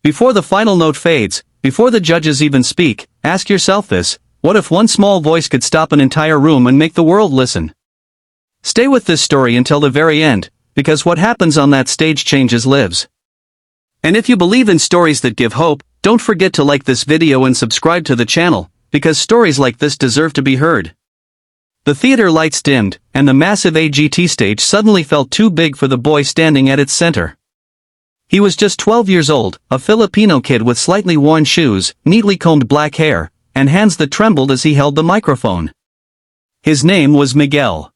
Before the final note fades, before the judges even speak, ask yourself this: what if one small voice could stop an entire room and make the world listen? Stay with this story until the very end, because what happens on that stage changes lives. And if you believe in stories that give hope, don't forget to like this video and subscribe to the channel, because stories like this deserve to be heard. The theater lights dimmed, and the massive AGT stage suddenly felt too big for the boy standing at its center. He was just 12 years old, a Filipino kid with slightly worn shoes, neatly combed black hair, and hands that trembled as he held the microphone. His name was Miguel.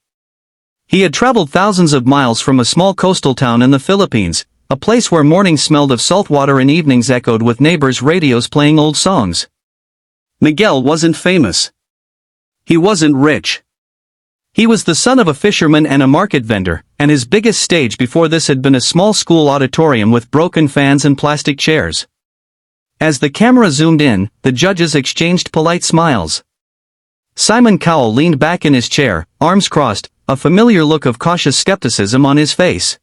He had traveled thousands of miles from a small coastal town in the Philippines, a place where mornings smelled of salt water and evenings echoed with neighbors' radios playing old songs. Miguel wasn't famous. He wasn't rich. He was the son of a fisherman and a market vendor, and his biggest stage before this had been a small school auditorium with broken fans and plastic chairs. As the camera zoomed in, the judges exchanged polite smiles. Simon Cowell leaned back in his chair, arms crossed, a familiar look of cautious skepticism on his face.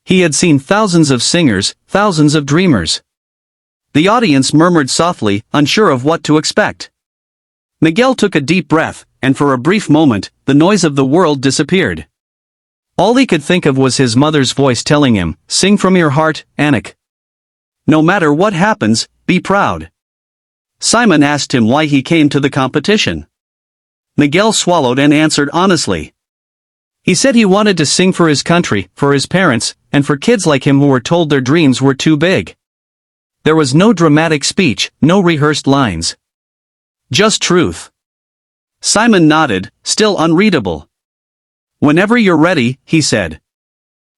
He had seen thousands of singers, thousands of dreamers. The audience murmured softly, unsure of what to expect. Miguel took a deep breath, and for a brief moment, the noise of the world disappeared. All he could think of was his mother's voice telling him, "Sing from your heart, Anik. No matter what happens, be proud." Simon asked him why he came to the competition. Miguel swallowed and answered honestly. He said he wanted to sing for his country, for his parents, and for kids like him who were told their dreams were too big. There was no dramatic speech, no rehearsed lines. Just truth. Simon nodded, still unreadable. "Whenever you're ready," he said.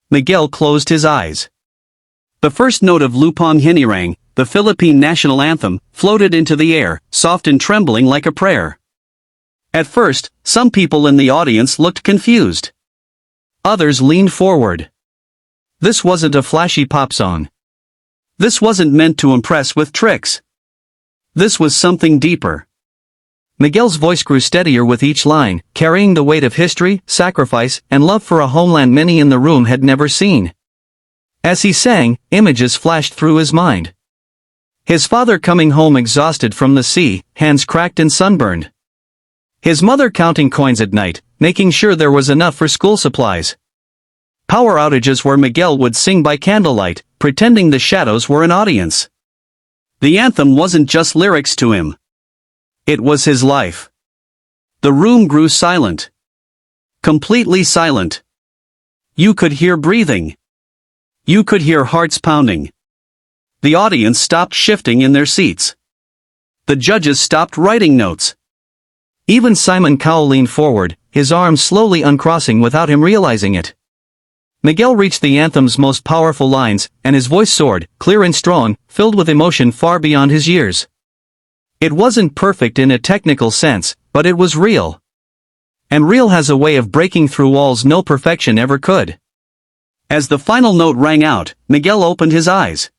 Miguel closed his eyes. The first note of Lupang Hinirang, the Philippine national anthem, floated into the air, soft and trembling like a prayer. At first, some people in the audience looked confused. Others leaned forward. This wasn't a flashy pop song. This wasn't meant to impress with tricks. This was something deeper. Miguel's voice grew steadier with each line, carrying the weight of history, sacrifice, and love for a homeland many in the room had never seen. As he sang, images flashed through his mind. His father coming home exhausted from the sea, hands cracked and sunburned. His mother counting coins at night, making sure there was enough for school supplies. Power outages where Miguel would sing by candlelight, pretending the shadows were an audience. The anthem wasn't just lyrics to him. It was his life. The room grew silent. Completely silent. You could hear breathing. You could hear hearts pounding. The audience stopped shifting in their seats. The judges stopped writing notes. Even Simon Cowell leaned forward, his arms slowly uncrossing without him realizing it. Miguel reached the anthem's most powerful lines, and his voice soared, clear and strong, filled with emotion far beyond his years. It wasn't perfect in a technical sense, but it was real. And real has a way of breaking through walls no perfection ever could. As the final note rang out, Miguel opened his eyes.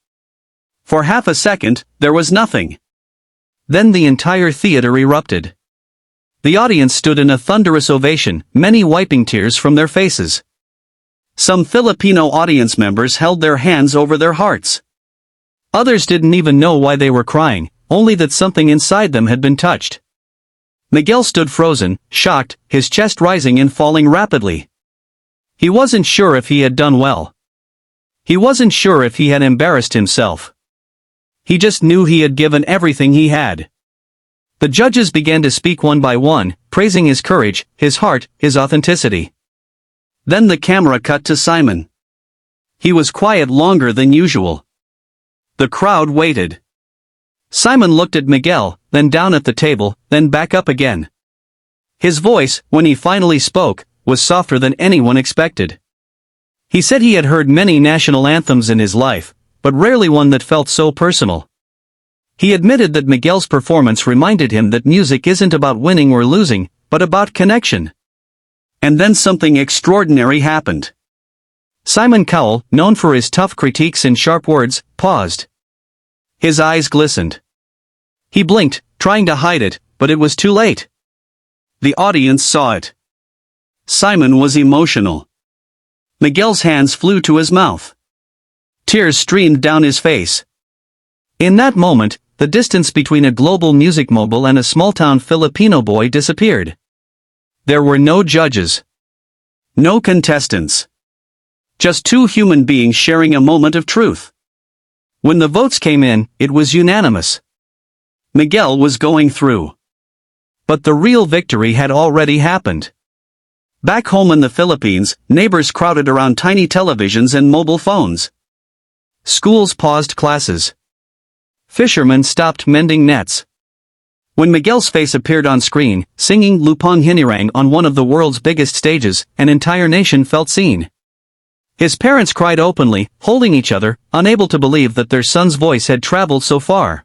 For half a second, there was nothing. Then the entire theater erupted. The audience stood in a thunderous ovation, many wiping tears from their faces. Some Filipino audience members held their hands over their hearts. Others didn't even know why they were crying, only that something inside them had been touched. Miguel stood frozen, shocked, his chest rising and falling rapidly. He wasn't sure if he had done well. He wasn't sure if he had embarrassed himself. He just knew he had given everything he had. The judges began to speak one by one, praising his courage, his heart, his authenticity. Then the camera cut to Simon. He was quiet longer than usual. The crowd waited. Simon looked at Miguel, then down at the table, then back up again. His voice, when he finally spoke, was softer than anyone expected. He said he had heard many national anthems in his life, but rarely one that felt so personal. He admitted that Miguel's performance reminded him that music isn't about winning or losing, but about connection. And then something extraordinary happened. Simon Cowell, known for his tough critiques and sharp words, paused. His eyes glistened. He blinked, trying to hide it, but it was too late. The audience saw it. Simon was emotional. Miguel's hands flew to his mouth. Tears streamed down his face. In that moment, the distance between a global music mogul and a small-town Filipino boy disappeared. There were no judges. No contestants. Just two human beings sharing a moment of truth. When the votes came in, it was unanimous. Miguel was going through. But the real victory had already happened. Back home in the Philippines, neighbors crowded around tiny televisions and mobile phones. Schools paused classes. Fishermen stopped mending nets. When Miguel's face appeared on screen, singing Lupang Hinirang on one of the world's biggest stages, an entire nation felt seen. His parents cried openly, holding each other, unable to believe that their son's voice had traveled so far.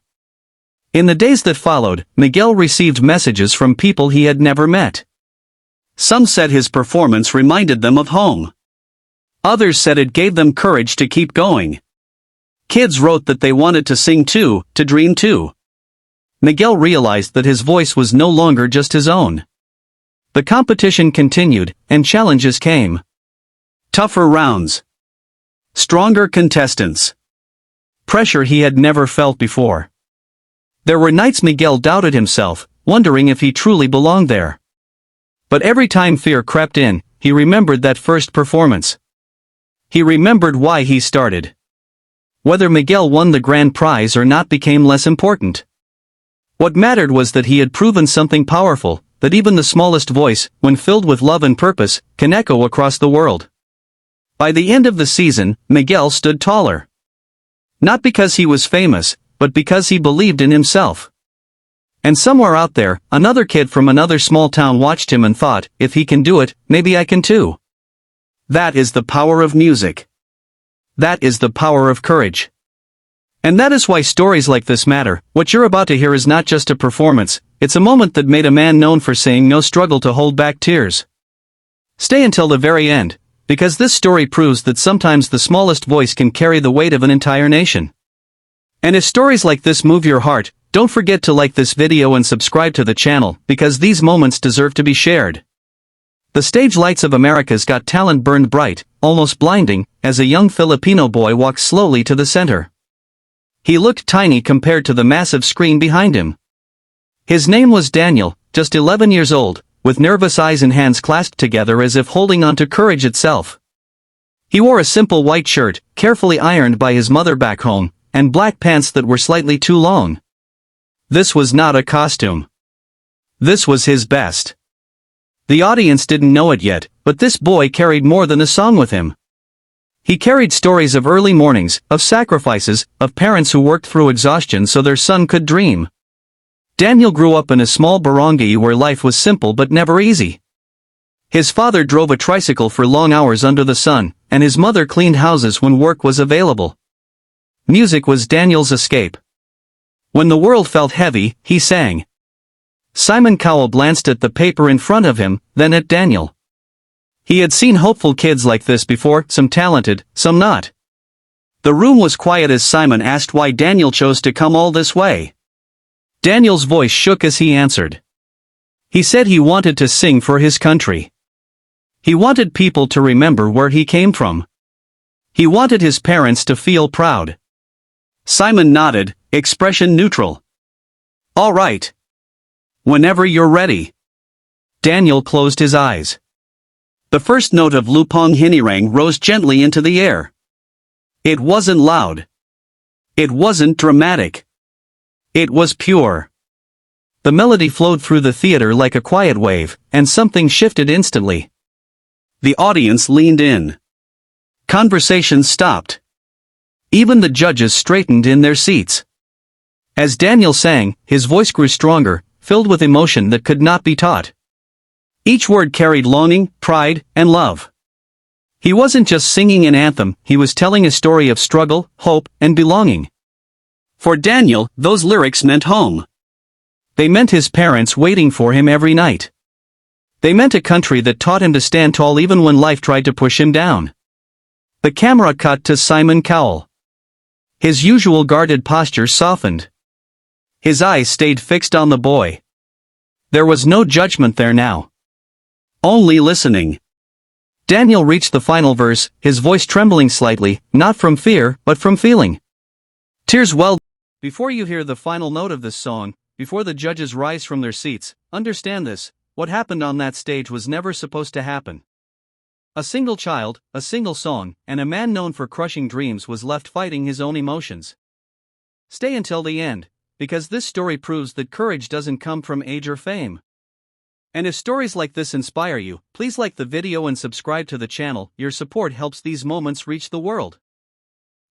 In the days that followed, Miguel received messages from people he had never met. Some said his performance reminded them of home. Others said it gave them courage to keep going. Kids wrote that they wanted to sing too, to dream too. Miguel realized that his voice was no longer just his own. The competition continued, and challenges came. Tougher rounds. Stronger contestants. Pressure he had never felt before. There were nights Miguel doubted himself, wondering if he truly belonged there. But every time fear crept in, he remembered that first performance. He remembered why he started. Whether Miguel won the grand prize or not became less important. What mattered was that he had proven something powerful, that even the smallest voice, when filled with love and purpose, can echo across the world. By the end of the season, Miguel stood taller. Not because he was famous, but because he believed in himself. And somewhere out there, another kid from another small town watched him and thought, if he can do it, maybe I can too. That is the power of music. That is the power of courage. And that is why stories like this matter. What you're about to hear is not just a performance, it's a moment that made a man known for saying no, struggle to hold back tears. Stay until the very end, because this story proves that sometimes the smallest voice can carry the weight of an entire nation. And if stories like this move your heart, don't forget to like this video and subscribe to the channel, because these moments deserve to be shared. The stage lights of America's Got Talent burned bright, almost blinding, as a young Filipino boy walked slowly to the center. He looked tiny compared to the massive screen behind him. His name was Daniel, just 11 years old, with nervous eyes and hands clasped together as if holding on to courage itself. He wore a simple white shirt, carefully ironed by his mother back home, and black pants that were slightly too long. This was not a costume. This was his best. The audience didn't know it yet, but this boy carried more than a song with him. He carried stories of early mornings, of sacrifices, of parents who worked through exhaustion so their son could dream. Daniel grew up in a small barangay where life was simple but never easy. His father drove a tricycle for long hours under the sun, and his mother cleaned houses when work was available. Music was Daniel's escape. When the world felt heavy, he sang. Simon Cowell glanced at the paper in front of him, then at Daniel. He had seen hopeful kids like this before, some talented, some not. The room was quiet as Simon asked why Daniel chose to come all this way. Daniel's voice shook as he answered. He said he wanted to sing for his country. He wanted people to remember where he came from. He wanted his parents to feel proud. Simon nodded, expression neutral. All right. Whenever you're ready. Daniel closed his eyes. The first note of Lupang Hinirang rose gently into the air. It wasn't loud. It wasn't dramatic. It was pure. The melody flowed through the theater like a quiet wave, and something shifted instantly. The audience leaned in. Conversation stopped. Even the judges straightened in their seats. As Daniel sang, his voice grew stronger, filled with emotion that could not be taught. Each word carried longing, pride, and love. He wasn't just singing an anthem, he was telling a story of struggle, hope, and belonging. For Daniel, those lyrics meant home. They meant his parents waiting for him every night. They meant a country that taught him to stand tall even when life tried to push him down. The camera cut to Simon Cowell. His usual guarded posture softened. His eyes stayed fixed on the boy. There was no judgment there now. Only listening. Daniel reached the final verse, his voice trembling slightly, not from fear, but from feeling. Tears welled Before you hear the final note of this song, before the judges rise from their seats, understand this: what happened on that stage was never supposed to happen. A single child, a single song, and a man known for crushing dreams was left fighting his own emotions. Stay until the end, because this story proves that courage doesn't come from age or fame. And if stories like this inspire you, please like the video and subscribe to the channel. Your support helps these moments reach the world.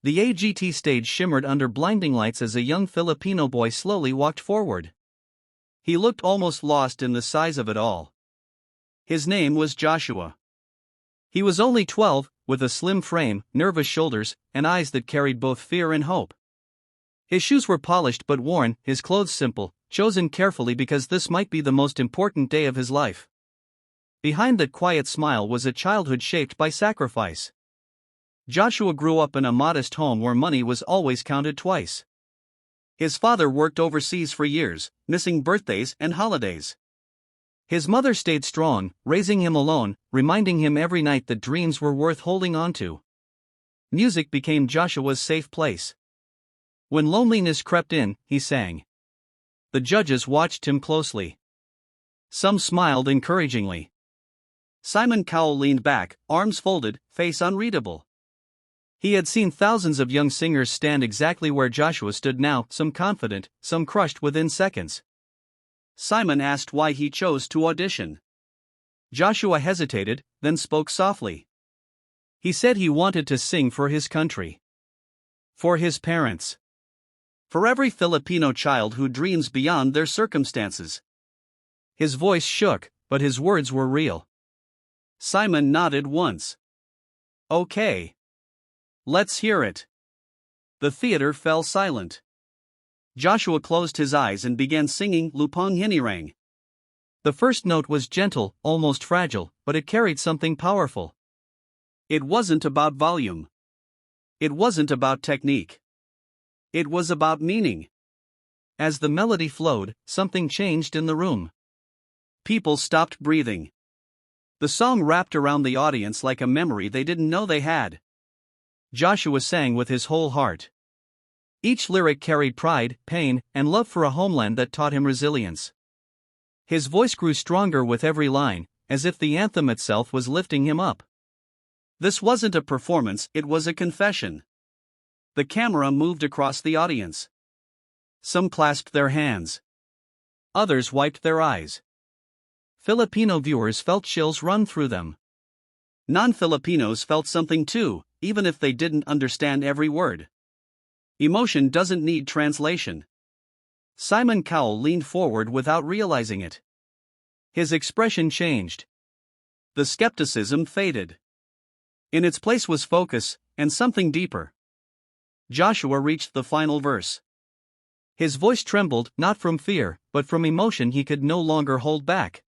The AGT stage shimmered under blinding lights as a young Filipino boy slowly walked forward. He looked almost lost in the size of it all. His name was Joshua. He was only 12, with a slim frame, nervous shoulders, and eyes that carried both fear and hope. His shoes were polished but worn, his clothes simple, chosen carefully because this might be the most important day of his life. Behind that quiet smile was a childhood shaped by sacrifice. Joshua grew up in a modest home where money was always counted twice. His father worked overseas for years, missing birthdays and holidays. His mother stayed strong, raising him alone, reminding him every night that dreams were worth holding on to. Music became Joshua's safe place. When loneliness crept in, he sang. The judges watched him closely. Some smiled encouragingly. Simon Cowell leaned back, arms folded, face unreadable. He had seen thousands of young singers stand exactly where Joshua stood now, some confident, some crushed within seconds. Simon asked why he chose to audition. Joshua hesitated, then spoke softly. He said he wanted to sing for his country. For his parents. For every Filipino child who dreams beyond their circumstances. His voice shook, but his words were real. Simon nodded once. Okay. Let's hear it. The theater fell silent. Joshua closed his eyes and began singing Lupang Hinirang. The first note was gentle, almost fragile, but it carried something powerful. It wasn't about volume. It wasn't about technique. It was about meaning. As the melody flowed, something changed in the room. People stopped breathing. The song wrapped around the audience like a memory they didn't know they had. Joshua sang with his whole heart. Each lyric carried pride, pain, and love for a homeland that taught him resilience. His voice grew stronger with every line, as if the anthem itself was lifting him up. This wasn't a performance, it was a confession. The camera moved across the audience. Some clasped their hands. Others wiped their eyes. Filipino viewers felt chills run through them. Non-Filipinos felt something too, even if they didn't understand every word. Emotion doesn't need translation. Simon Cowell leaned forward without realizing it. His expression changed. The skepticism faded. In its place was focus, and something deeper. Joshua reached the final verse. His voice trembled, not from fear, but from emotion he could no longer hold back.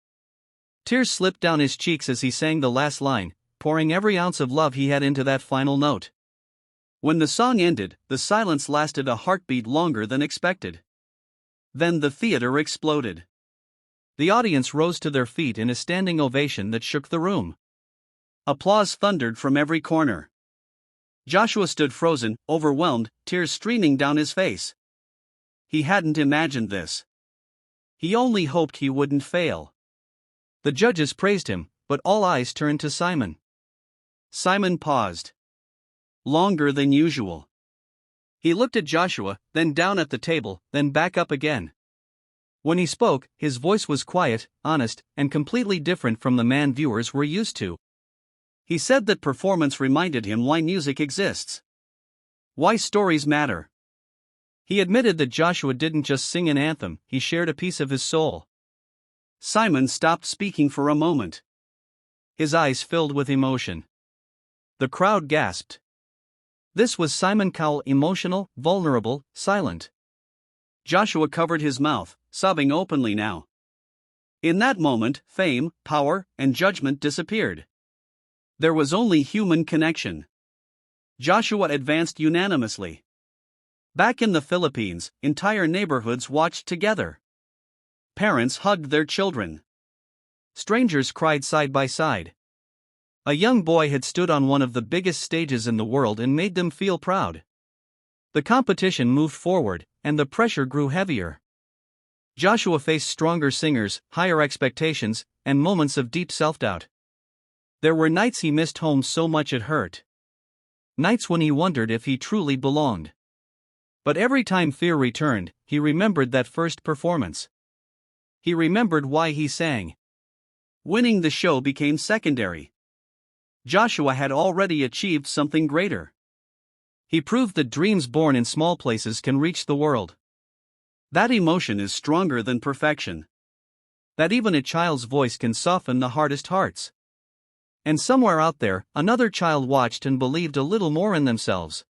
Tears slipped down his cheeks as he sang the last line, pouring every ounce of love he had into that final note. When the song ended, the silence lasted a heartbeat longer than expected. Then the theater exploded. The audience rose to their feet in a standing ovation that shook the room. Applause thundered from every corner. Joshua stood frozen, overwhelmed, tears streaming down his face. He hadn't imagined this. He only hoped he wouldn't fail. The judges praised him, but all eyes turned to Simon. Simon paused. Longer than usual. He looked at Joshua, then down at the table, then back up again. When he spoke, his voice was quiet, honest, and completely different from the man viewers were used to. He said that performance reminded him why music exists. Why stories matter. He admitted that Joshua didn't just sing an anthem, he shared a piece of his soul. Simon stopped speaking for a moment. His eyes filled with emotion. The crowd gasped. This was Simon Cowell, emotional, vulnerable, silent. Joshua covered his mouth, sobbing openly now. In that moment, fame, power, and judgment disappeared. There was only human connection. Joshua advanced unanimously. Back in the Philippines, entire neighborhoods watched together. Parents hugged their children. Strangers cried side by side. A young boy had stood on one of the biggest stages in the world and made them feel proud. The competition moved forward, and the pressure grew heavier. Joshua faced stronger singers, higher expectations, and moments of deep self-doubt. There were nights he missed home so much it hurt. Nights when he wondered if he truly belonged. But every time fear returned, he remembered that first performance. He remembered why he sang. Winning the show became secondary. Joshua had already achieved something greater. He proved that dreams born in small places can reach the world. That emotion is stronger than perfection. That even a child's voice can soften the hardest hearts. And somewhere out there, another child watched and believed a little more in themselves.